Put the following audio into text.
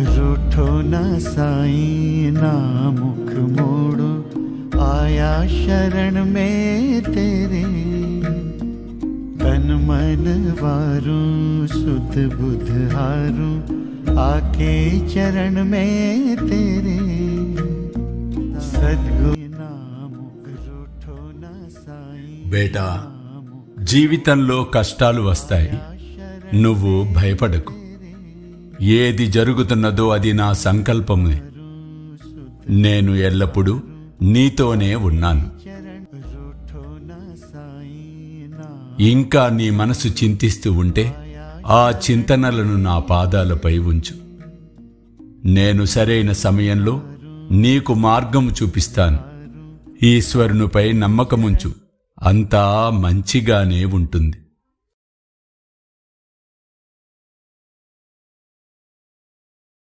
रूठो न साईं ना मुख मोड़ो, आया शरण में तेरे। तन मन वारूं सुध बुध हारूं, आके चरण में तेरे। सद्गुरु नाम रूठो न साईं। బేటా, జీవితంలో కష్టాలు వస్తాయి, నువ్వు భయపడకు. ఏది జరుగుతున్నదో అది నా సంకల్పమే. నేను ఎల్లప్పుడూ నీతోనే ఉన్నాను. ఇంకా నీ మనసు చింతిస్తూ ఉంటే ఆ చింతనలను నా పాదాలపై ఉంచు. నేను సరైన సమయంలో నీకు మార్గం చూపిస్తాను. ఈశ్వరునిపై నమ్మకముంచు, అంతా మంచిగానే ఉంటుంది.